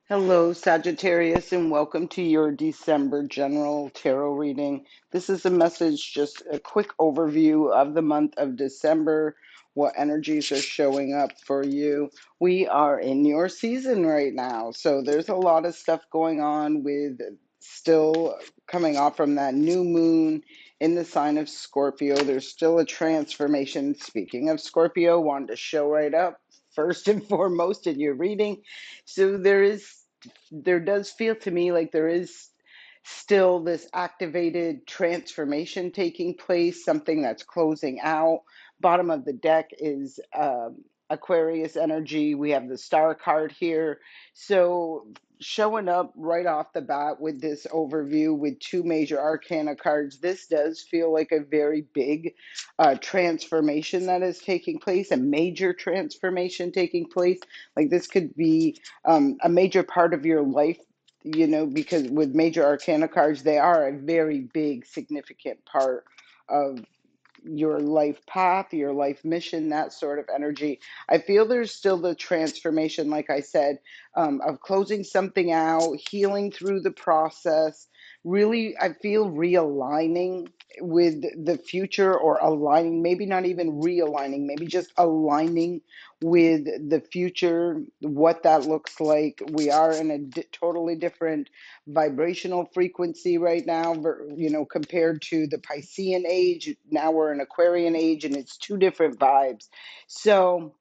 Hello, Sagittarius, and welcome to your December General Tarot reading. This is a message, just a quick overview of the month of December, what energies are showing up for you. We are in your season right now, so there's a lot of stuff going on with still coming off from that new moon in the sign of Scorpio. There's still a transformation. Speaking of Scorpio, wanted to show right up first and foremost in your reading. So there does feel to me like there is still this activated transformation taking place, something that's closing out. Bottom of the deck is Aquarius energy. We have the star card here. So showing up right off the bat with this overview with two major arcana cards, this does feel like a very big transformation that is taking place, a major transformation taking place. Like this could be a major part of your life, because with major arcana cards, they are a very big, significant part of your life path, your life mission, that sort of energy. I feel there's still the transformation, like I said, of closing something out, healing through the process. Really, I feel realigning with the future, or aligning, maybe not even realigning, maybe just aligning with the future, what that looks like. We are in a totally different vibrational frequency right now, compared to the Piscean age. Now we're in Aquarian age, and it's two different vibes. So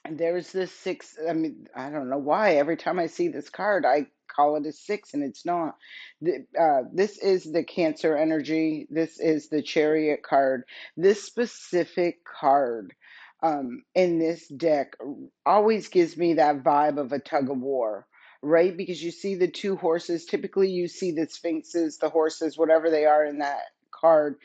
there's this six. I mean, I don't know why every time I see this card, I call it a six, and it's not. This is the Cancer energy. This is the Chariot card. This specific card in this deck always gives me that vibe of a tug of war. Right? Because you see the two horses. Typically, you see the sphinxes, the horses, whatever they are in that card,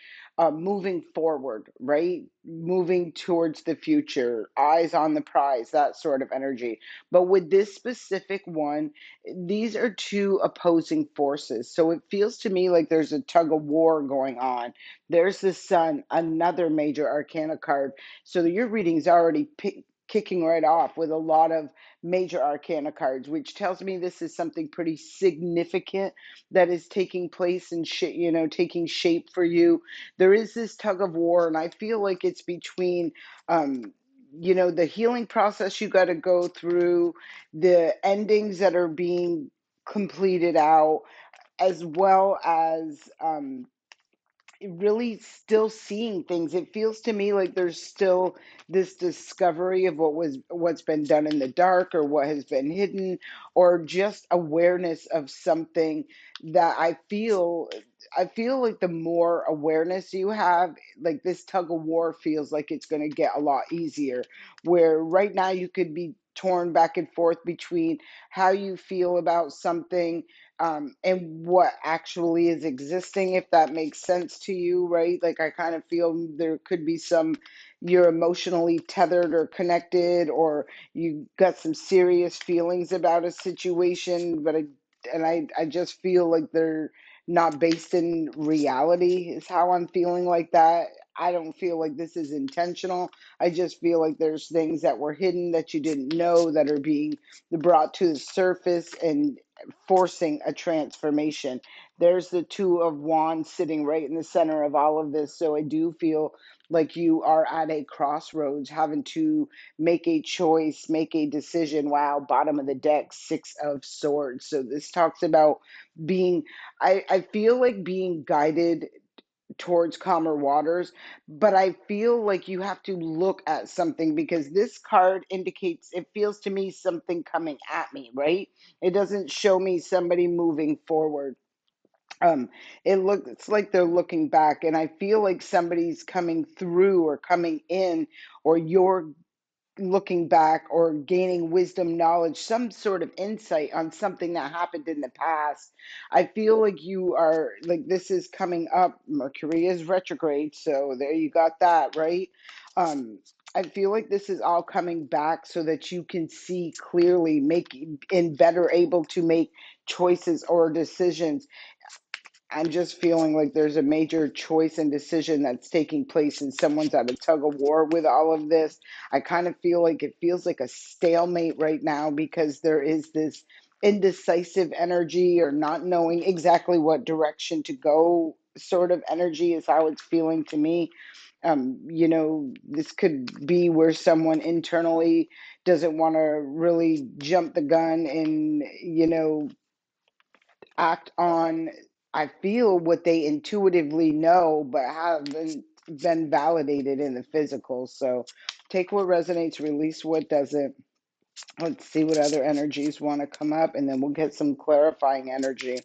moving forward, right? Moving towards the future, eyes on the prize, that sort of energy. But with this specific one, these are two opposing forces. So it feels to me like there's a tug of war going on. There's the sun, another major arcana card. So your reading's already kicking right off with a lot of major arcana cards, which tells me this is something pretty significant that is taking place and taking shape for you. There is this tug of war, and I feel like it's between the healing process you got to go through, the endings that are being completed out, as well as really still seeing things. It feels to me like there's still this discovery of what's been done in the dark, or what has been hidden, or just awareness of something that I feel like the more awareness you have, like this tug of war feels like it's going to get a lot easier. Where right now you could be torn back and forth between how you feel about something, and what actually is existing, if that makes sense to you, right? Like I kind of feel there could be you're emotionally tethered or connected, or you got some serious feelings about a situation, I just feel like they're not based in reality, is how I'm feeling like that. I don't feel like this is intentional. I just feel like there's things that were hidden that you didn't know that are being brought to the surface and forcing a transformation. There's the Two of Wands sitting right in the center of all of this. So I do feel like you are at a crossroads, having to make a choice, make a decision. Wow, bottom of the deck, Six of Swords. So this talks about being, I feel like being guided towards calmer waters, but I feel like you have to look at something, because this card indicates, it feels to me, something coming at me, right? It doesn't show me somebody moving forward. um it's like they're looking back, and I feel like somebody's coming through or coming in, or you're looking back or gaining wisdom, knowledge, some sort of insight on something that happened in the past. I feel like you are, like, this is coming up. Mercury is retrograde, so there you got that, right? Um, I feel like this is all coming back so that you can see clearly, make and better able to make choices or decisions. I'm just feeling like there's a major choice and decision that's taking place, and someone's at a tug of war with all of this. I kind of feel like it feels like a stalemate right now, because there is this indecisive energy or not knowing exactly what direction to go sort of energy is how it's feeling to me. This could be where someone internally doesn't want to really jump the gun and, act on, I feel, what they intuitively know, but haven't been validated in the physical. So take what resonates, release what doesn't. Let's see what other energies want to come up, and then we'll get some clarifying energy.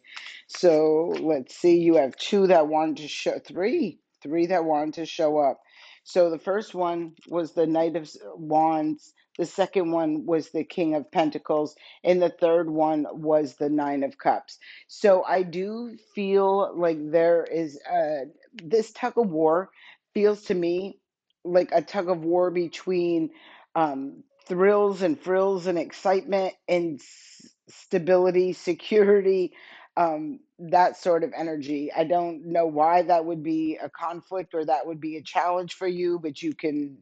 So let's see. You have two that wanted to show, three that wanted to show up. So the first one was the Knight of Wands. The second one was the King of Pentacles, and the third one was the Nine of Cups. So I do feel like there is this tug of war feels to me like a tug of war between thrills and frills and excitement and stability, security, that sort of energy. I don't know why that would be a conflict or that would be a challenge for you, but you can,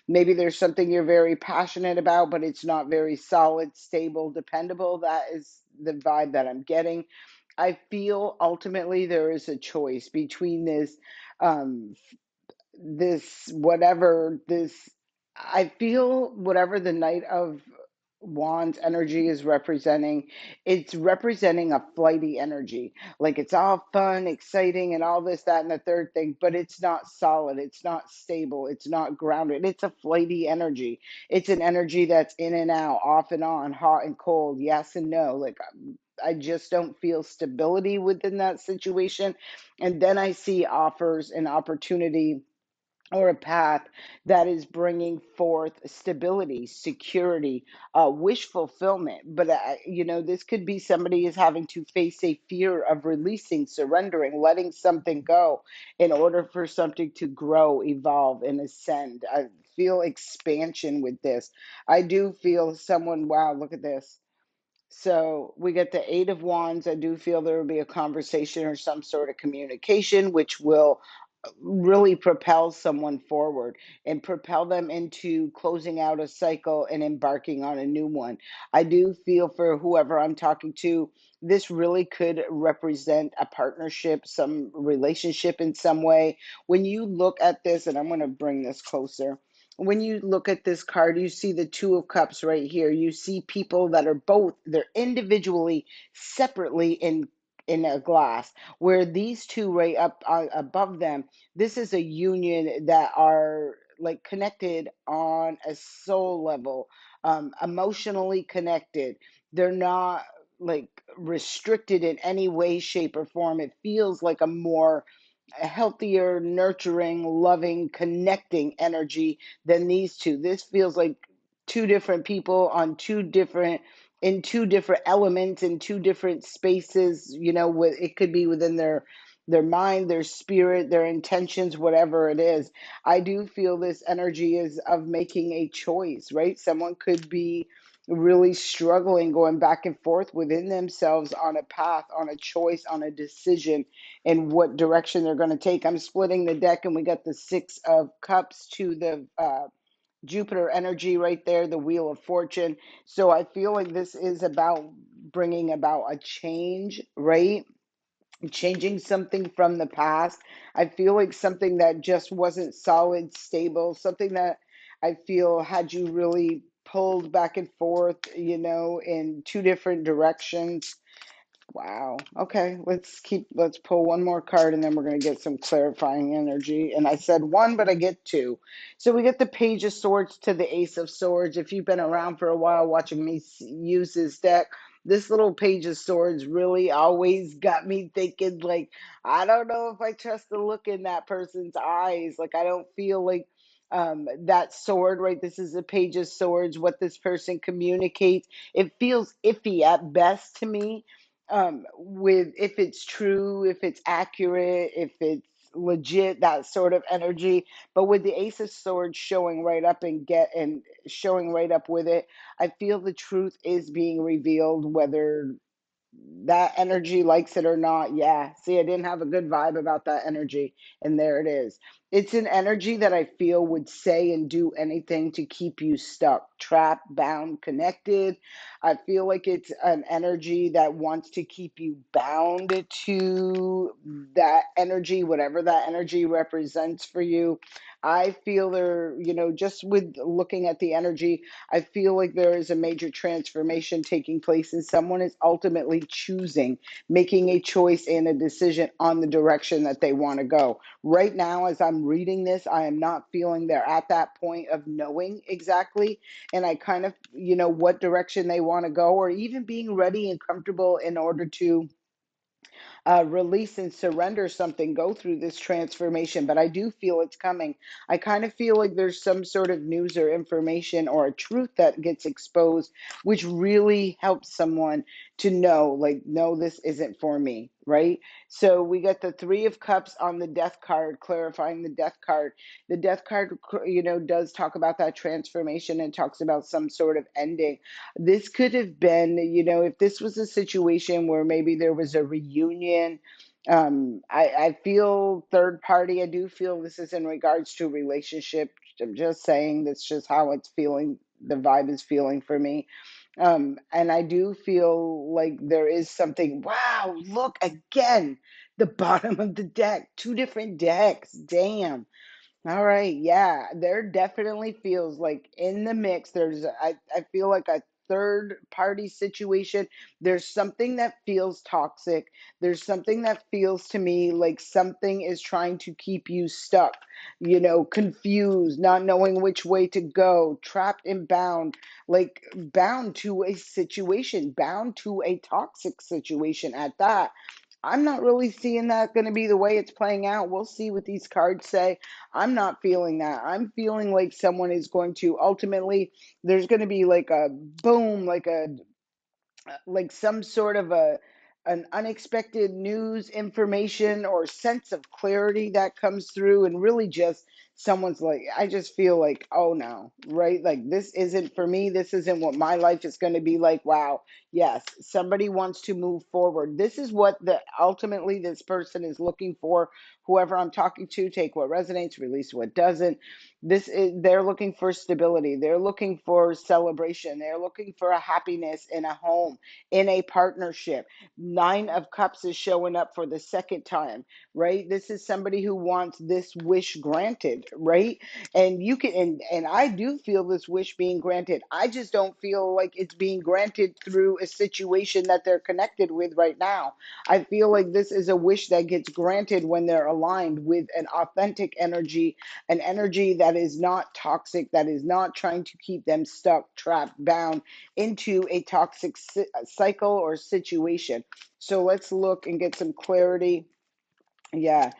maybe there's something you're very passionate about, but it's not very solid, stable, dependable. That is the vibe that I'm getting. I feel ultimately there is a choice between um, this whatever this I feel whatever the Knight of Wands energy is representing, it's representing a flighty energy. Like it's all fun, exciting, and all this, that, and the third thing, but it's not solid, it's not stable, it's not grounded. It's a flighty energy. It's an energy that's in and out, off and on, hot and cold, yes and no. Like I just don't feel stability within that situation. And then I see offers and opportunity or a path that is bringing forth stability, security, wish fulfillment. But this could be somebody is having to face a fear of releasing, surrendering, letting something go in order for something to grow, evolve, and ascend. I feel expansion with this. I do feel someone. Wow, look at this. So we get the Eight of Wands. I do feel there will be a conversation or some sort of communication, which will really propel someone forward and propel them into closing out a cycle and embarking on a new one. I do feel for whoever I'm talking to, this really could represent a partnership, some relationship in some way. When you look at this, and I'm going to bring this closer. When you look at this card, you see the Two of Cups right here. You see people that are both, they're individually, separately in a glass, where these two right up above them, this is a union that are like connected on a soul level, emotionally connected. They're not like restricted in any way, shape, or form. It feels like a more healthier, nurturing, loving, connecting energy than these two. This feels like two different people on two different elements in two different spaces. It could be within their mind, their spirit, their intentions, whatever it is. I do feel this energy is of making a choice, right? Someone could be really struggling, going back and forth within themselves on a path, on a choice, on a decision, and what direction they're going to take. I'm splitting the deck, and we got the Six of Cups to the Jupiter energy right there, the Wheel of Fortune. So I feel like this is about bringing about a change, right? Changing something from the past. I feel like something that just wasn't solid, stable, something that I feel had you really pulled back and forth, in two different directions. Wow. Okay, let's pull one more card and then we're going to get some clarifying energy. And I said one, but I get two. So we get the Page of Swords to the Ace of Swords. If you've been around for a while watching me use this deck, this little Page of Swords really always got me thinking, like, I don't know if I trust the look in that person's eyes. Like, I don't feel like that sword, right? This is a Page of Swords, what this person communicates. It feels iffy at best to me, with if it's true, if it's accurate, if it's legit, that sort of energy. But with the Ace of Swords showing right up and showing right up with it, I feel the truth is being revealed, whether that energy likes it or not. Yeah, see, I didn't have a good vibe about that energy, and there it is. It's an energy that I feel would say and do anything to keep you stuck, trapped, bound, connected. I feel like it's an energy that wants to keep you bound to that energy, whatever that energy represents for you. I feel there, just with looking at the energy, I feel like there is a major transformation taking place, and someone is ultimately choosing, making a choice and a decision on the direction that they want to go. Right now, as I'm reading this, I am not feeling they're at that point of knowing exactly, and I kind of, what direction they want to go, or even being ready and comfortable in order to release and surrender something, go through this transformation. But I do feel it's coming. I kind of feel like there's some sort of news or information or a truth that gets exposed, which really helps someone to know, like, no, this isn't for me, right? So we got the Three of Cups on the Death card, clarifying the Death card. The Death card, does talk about that transformation and talks about some sort of ending. This could have been, if this was a situation where maybe there was a reunion. I feel third party. I do feel this is in regards to a relationship. I'm just saying that's just how it's feeling. The vibe is feeling for me. And I do feel like there is something. Wow, look again, the bottom of the deck, two different decks. Damn. All right, yeah, there definitely feels like in the mix, I feel like a third party situation. There's something that feels toxic. There's something that feels to me like something is trying to keep you stuck, confused, not knowing which way to go, trapped and bound, like bound to a situation, bound to a toxic situation at that. I'm not really seeing that going to be the way it's playing out. We'll see what these cards say. I'm not feeling that. I'm feeling like someone is going to ultimately, there's going to be like a boom, like some sort of an unexpected news information or sense of clarity that comes through, and really just someone's like, I just feel like, oh no, right, like this isn't for me, this isn't what my life is going to be like. Wow, yes, somebody wants to move forward. This is what the ultimately this person is looking for. Whoever I'm talking to, take what resonates, release what doesn't. This is, they're looking for stability, they're looking for celebration, they're looking for a happiness in a home, in a partnership. Nine of Cups is showing up for the second time, right? This is somebody who wants this wish granted, right? And you can, and I do feel this wish being granted. I just don't feel like it's being granted through a situation that they're connected with right now. I feel like this is a wish that gets granted when they're aligned with an authentic energy, an energy that is not toxic, that is not trying to keep them stuck, trapped, bound into a toxic cycle or situation. So let's look and get some clarity. Yeah,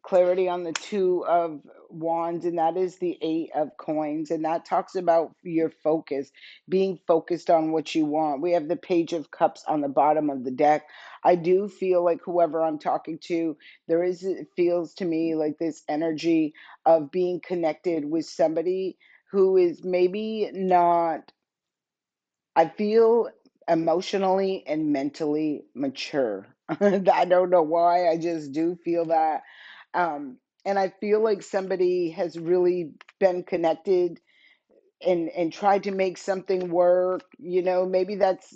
clarity on the Two of Wands, and that is the Eight of Coins, and that talks about your focus, being focused on what you want. We have the Page of Cups on the bottom of the deck. I do feel like whoever I'm talking to, it feels to me like this energy of being connected with somebody who is maybe not, I feel, emotionally and mentally mature. I don't know why. I just do feel that. Um, and I feel like somebody has really been connected and tried to make something work. Maybe that's,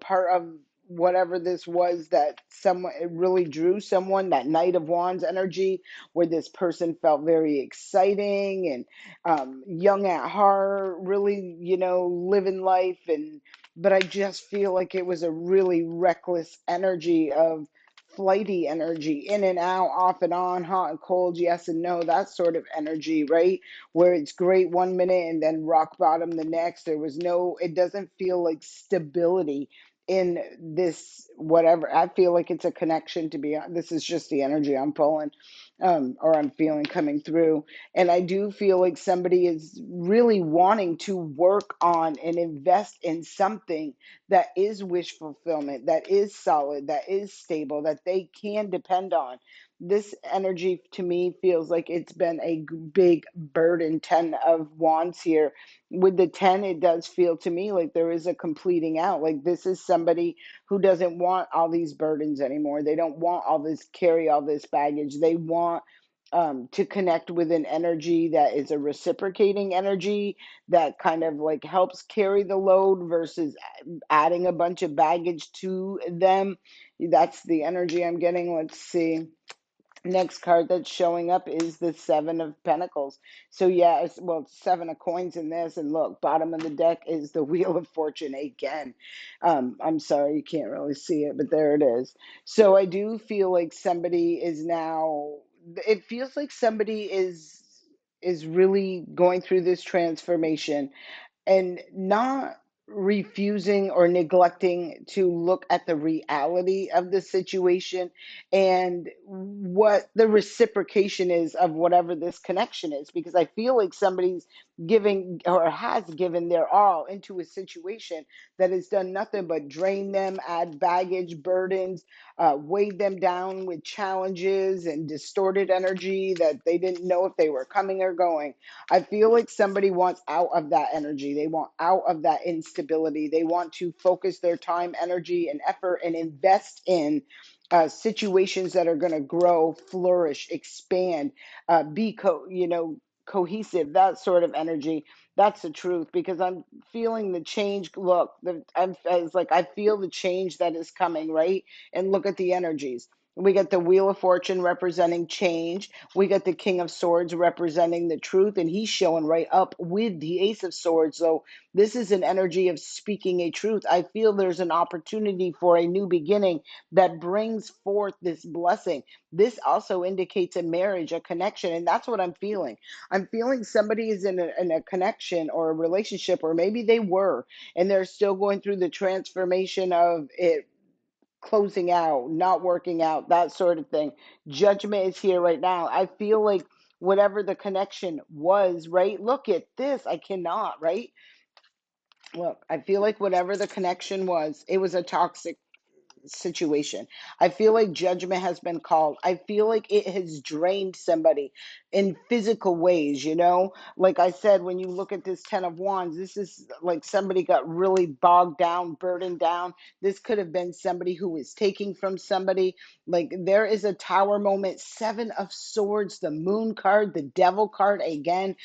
part of whatever this was, that someone, it really drew someone, that Knight of Wands energy, where this person felt very exciting and young at heart, really, living life. And but I just feel like it was a really reckless energy of flighty energy, in and out, off and on, hot and cold, yes and no, that sort of energy, right? Where it's great one minute and then rock bottom the next. There was no, it doesn't feel like stability in this, whatever. I feel like it's a connection, to be honest. This is just the energy I'm pulling, or I'm feeling coming through. And I do feel like somebody is really wanting to work on and invest in something that is wish fulfillment, that is solid, that is stable, that they can depend on. This energy to me feels like it's been a big burden. 10 of Wands here. With the 10, it does feel to me like there is a completing out. Like this is somebody who doesn't want all these burdens anymore. They don't want all this, carry all this baggage. They want to connect with an energy that is a reciprocating energy that kind of like helps carry the load versus adding a bunch of baggage to them. That's the energy I'm getting. Let's see. Next card that's showing up is the Seven of Pentacles. So yeah, well, Seven of Coins in this, and look, bottom of the deck is the Wheel of Fortune again. I'm sorry you can't really see it, but there it is. So I do feel like somebody is now. It feels like somebody is really going through this transformation and not refusing or neglecting to look at the reality of the situation and what the reciprocation is of whatever this connection is, because I feel like somebody's giving or has given their all into a situation that has done nothing but drain them, add baggage, burdens, weighed them down with challenges and distorted energy that they didn't know if they were coming or going. I feel like somebody wants out of that energy. They want out of that instability. They want to focus their time, energy, and effort and invest in situations that are going to grow, flourish, expand, cohesive, that sort of energy. That's the truth, because I'm feeling the change. Look, it's like I feel the change that is coming, right? And look at the energies. We got the Wheel of Fortune representing change. We got the King of Swords representing the truth, and he's showing right up with the Ace of Swords. So this is an energy of speaking a truth. I feel there's an opportunity for a new beginning that brings forth this blessing. This also indicates a marriage, a connection, and that's what I'm feeling. I'm feeling somebody is in a connection or a relationship, or maybe they were, and they're still going through the transformation of it closing out, not working out, that sort of thing. Judgment is here right now. I feel like whatever the connection was, right? Look at this. I cannot, right? Look, I feel like whatever the connection was, it was a toxic situation. I feel like judgment has been called. I feel like it has drained somebody in physical ways, you know? Like I said, when you look at this 10 of Wands, this is like somebody got really bogged down, burdened down. This could have been somebody who was taking from somebody. Like there is a Tower moment, 7 of Swords, the Moon card, the Devil card again.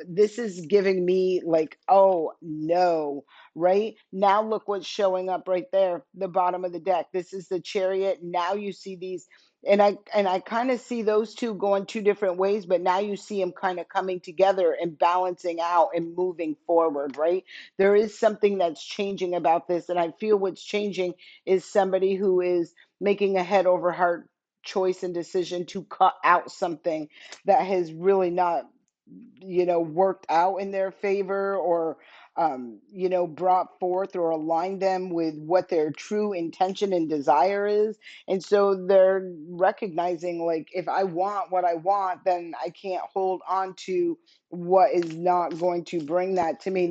This is giving me like, oh no, right? Now look what's showing up right there, the bottom of the deck. This is the Chariot. Now you see these, and I kind of see those two going two different ways, but now you see them kind of coming together and balancing out and moving forward, right? There is something that's changing about this, and I feel what's changing is somebody who is making a head over heart choice and decision to cut out something that has really not, worked out in their favor, or brought forth or aligned them with what their true intention and desire is. And so they're recognizing, like, if I want what I want, then I can't hold on to what is not going to bring that to me.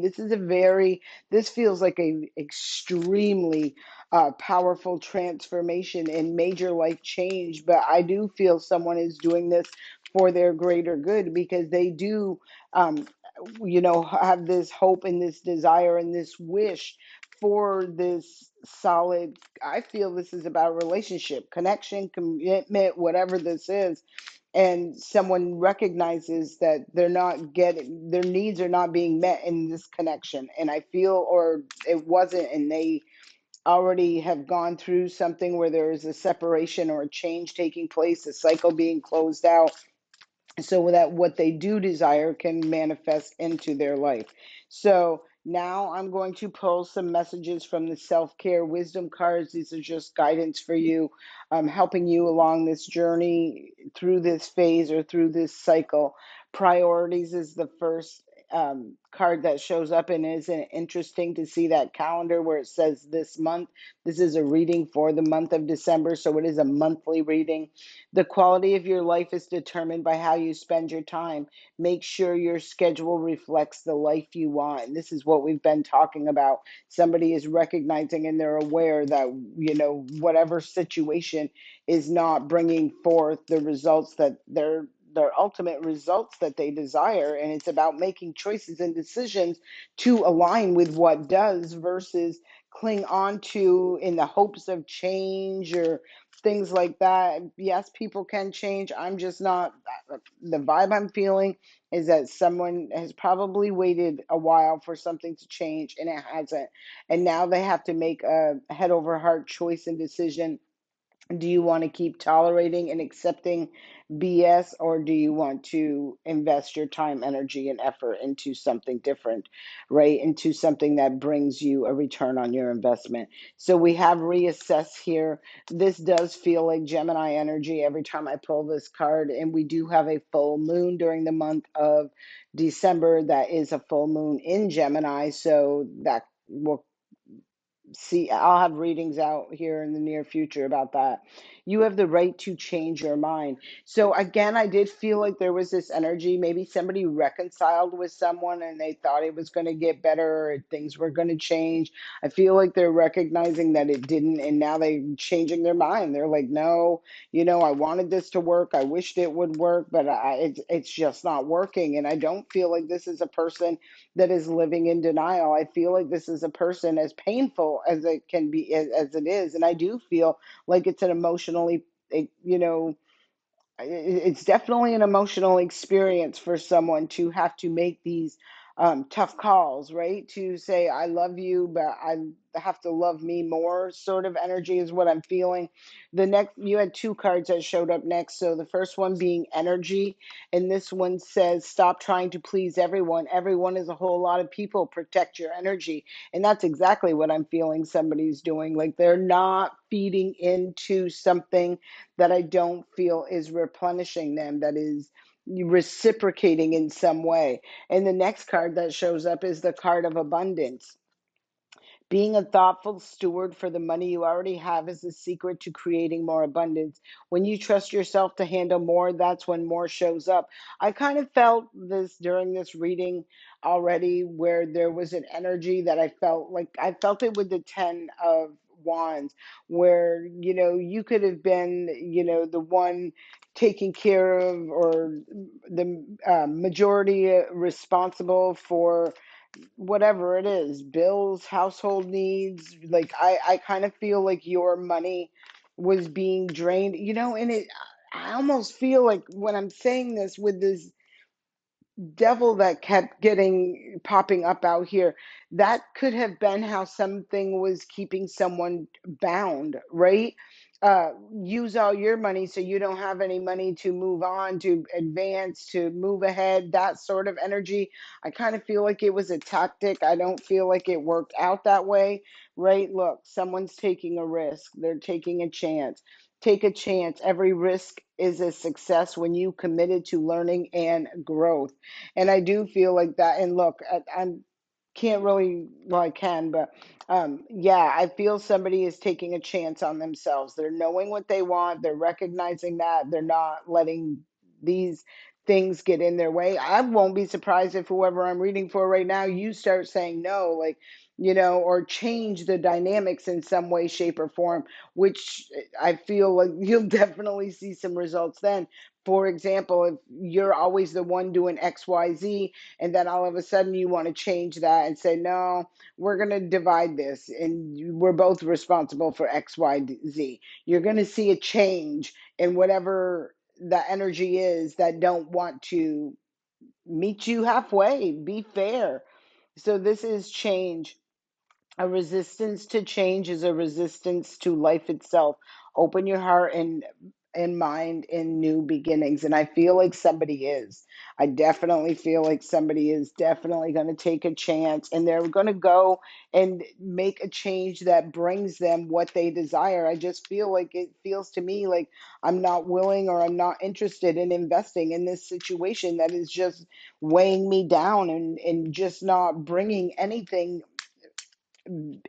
This feels like a extremely powerful transformation and major life change. But I do feel someone is doing this for their greater good, because they do um, have this hope and this desire and this wish for this solid. I feel this is about relationship, connection, commitment, whatever this is. And someone recognizes that they're not getting, their needs are not being met in this connection. And I feel, or it wasn't, and they already have gone through something where there is a separation or a change taking place, a cycle being closed out, so that what they do desire can manifest into their life. So now I'm going to pull some messages from the self-care wisdom cards. These are just guidance for you, helping you along this journey through this phase or through this cycle. Priorities is the first card that shows up, and isn't it interesting to see that calendar where it says this month. This is a reading for the month of December, so it is a monthly reading. The quality of your life is determined by how you spend your time. Make sure your schedule reflects the life you want. And this is what we've been talking about. Somebody is recognizing and they're aware that, whatever situation is not bringing forth the results that their ultimate results that they desire. And it's about making choices and decisions to align with what does, versus cling on to in the hopes of change, or things like that. Yes, people can change. I'm just not, the vibe I'm feeling is that someone has probably waited a while for something to change and it hasn't. And now they have to make a head over heart choice and decision. Do you want to keep tolerating and accepting BS, or do you want to invest your time, energy, and effort into something different, right? Into something that brings you a return on your investment. So we have reassess here. This does feel like Gemini energy every time I pull this card, and we do have a full moon during the month of December that is a full moon in Gemini, so that will see, I'll have readings out here in the near future about that. You have the right to change your mind. So again, I did feel like there was this energy. Maybe somebody reconciled with someone and they thought it was going to get better or things were going to change. I feel like they're recognizing that it didn't, and now they're changing their mind. They're like, no, I wanted this to work. I wished it would work, but it's just not working. And I don't feel like this is a person that is living in denial. I feel like this is a person, as painful as it can be, as it is, and I do feel like it's an emotionally, you know, it's definitely an emotional experience for someone to have to make these tough calls, right? To say, I love you, but I have to love me more, sort of energy is what I'm feeling. The next, you had two cards that showed up next. So the first one being energy, and this one says, stop trying to please everyone. Everyone is a whole lot of people. Protect your energy. And that's exactly what I'm feeling somebody's doing. Like they're not feeding into something that I don't feel is replenishing them, that is reciprocating in some way. And the next card that shows up is the card of abundance. Being a thoughtful steward for the money you already have is the secret to creating more abundance. When you trust yourself to handle more, that's when more shows up. I kind of felt this during this reading already, where there was an energy that I felt it with the 10 of Wands, where, you could have been, the one taking care of, or the majority responsible for whatever it is, bills, household needs. Like I kind of feel like your money was being drained, and I almost feel like when I'm saying this, with this devil that kept getting popping up out here, that could have been how something was keeping someone bound, right? Use all your money so you don't have any money to move on, to advance, to move ahead, that sort of energy. I kind of feel like it was a tactic. I don't feel like it worked out that way, right? Look, someone's taking a risk, they're taking a chance. Take a chance. Every risk is a success when you committed to learning and growth. And I do feel like that. And look, I can't really, well, I can, but yeah, I feel somebody is taking a chance on themselves. They're knowing what they want, they're recognizing that, they're not letting these things get in their way. I won't be surprised if whoever I'm reading for right now, you start saying no, like, or change the dynamics in some way, shape, or form, which I feel like you'll definitely see some results then. For example, if you're always the one doing XYZ, and then all of a sudden you want to change that and say, no, we're going to divide this and we're both responsible for XYZ. You're going to see a change in whatever the energy is that don't want to meet you halfway, be fair. So this is change. A resistance to change is a resistance to life itself. Open your heart and mind in new beginnings. And I feel like somebody is. I definitely feel like somebody is definitely going to take a chance, and they're going to go and make a change that brings them what they desire. I just feel like it feels to me like I'm not willing, or I'm not interested in investing in this situation that is just weighing me down, and just not bringing anything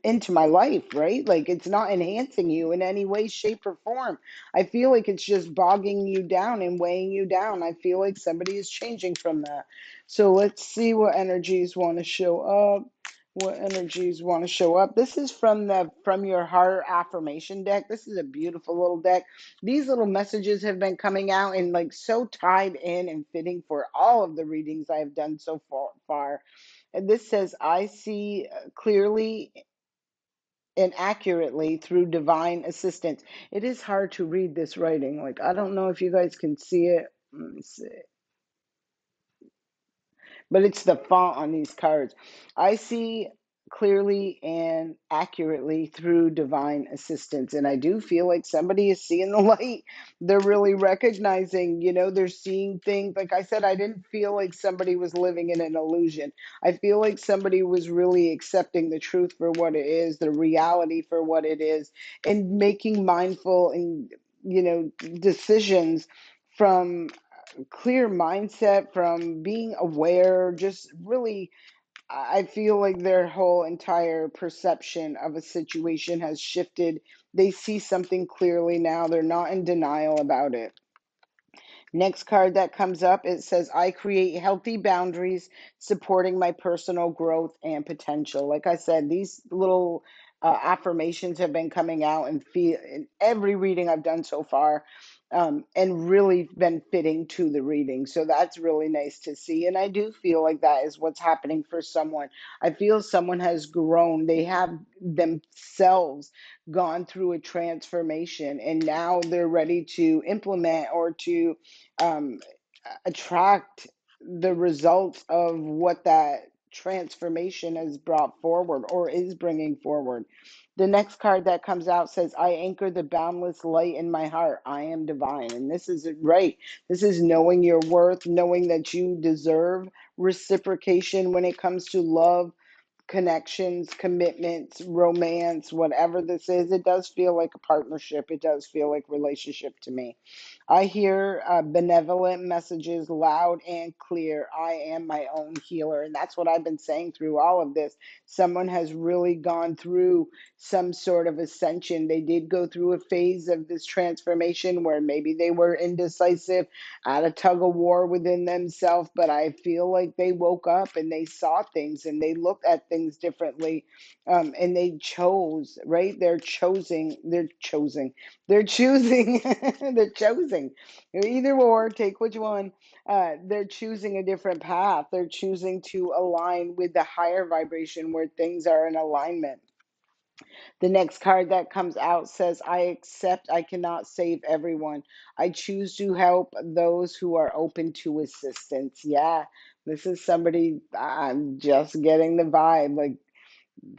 into my life, right? Like it's not enhancing you in any way, shape, or form. I feel like it's just bogging you down and weighing you down. I feel like somebody is changing from that. So let's see what energies want to show up. What energies want to show up? This is from the From Your Heart affirmation deck. This is a beautiful little deck. These little messages have been coming out and like so tied in and fitting for all of the readings I have done so far. And this says, I see clearly and accurately through divine assistance. It is hard to read this writing. Like, I don't know if you guys can see it. Let me see. But it's the font on these cards. I see clearly and accurately through divine assistance. And I do feel like somebody is seeing the light. They're really recognizing, they're seeing things. Like I said, I didn't feel like somebody was living in an illusion. I feel like somebody was really accepting the truth for what it is, the reality for what it is, and making mindful and, decisions from clear mindset, from being aware, just really, I feel like their whole entire perception of a situation has shifted. They see something clearly now. They're not in denial about it. Next card that comes up, it says, I create healthy boundaries, supporting my personal growth and potential. Like I said, these little affirmations have been coming out and feel in every reading I've done so far, and really been fitting to the reading. So that's really nice to see. And I do feel like that is what's happening for someone. I feel someone has grown. They have themselves gone through a transformation, and now they're ready to implement or to um, attract the results of what that transformation has brought forward or is bringing forward. The next card that comes out says, I anchor the boundless light in my heart. I am divine. And this is right. This is knowing your worth, knowing that you deserve reciprocation when it comes to love, connections, commitments, romance, whatever this is. It does feel like a partnership. It does feel like relationship to me. I hear benevolent messages loud and clear. I am my own healer. And that's what I've been saying through all of this. Someone has really gone through some sort of ascension. They did go through a phase of this transformation where maybe they were indecisive, at a tug of war within themselves. But I feel like they woke up and they saw things and they looked at things differently. And they chose, right? They're choosing, they're choosing. Either or, take which one. They're choosing a different path. They're choosing to align with the higher vibration where things are in alignment. The next card that comes out says, I accept I cannot save everyone. I choose to help those who are open to assistance. Yeah, this is somebody, I'm just getting the vibe. Like,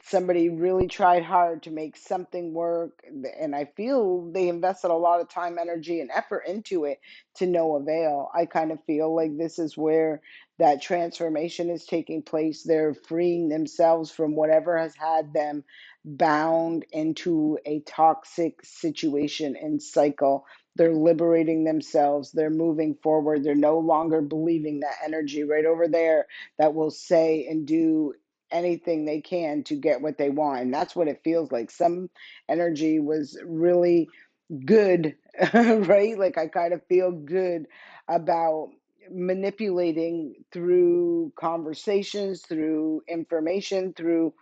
somebody really tried hard to make something work, and I feel they invested a lot of time, energy, and effort into it to no avail. I kind of feel like this is where that transformation is taking place. They're freeing themselves from whatever has had them bound into a toxic situation and cycle. They're liberating themselves. They're moving forward. They're no longer believing that energy right over there that will say and do anything they can to get what they want. And that's what it feels like. Some energy was really good, right? Like, I kind of feel good about manipulating through conversations, through information, through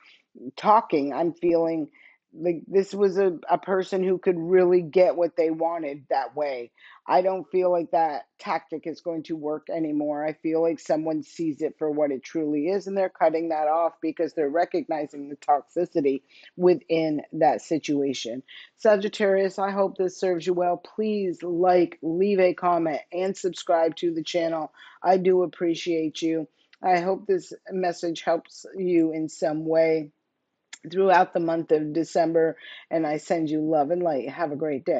talking. I'm feeling like this was a person who could really get what they wanted that way. I don't feel like that tactic is going to work anymore. I feel like someone sees it for what it truly is, and they're cutting that off because they're recognizing the toxicity within that situation. Sagittarius, I hope this serves you well. Please like, leave a comment, and subscribe to the channel. I do appreciate you. I hope this message helps you in some way throughout the month of December, and I send you love and light. Have a great day.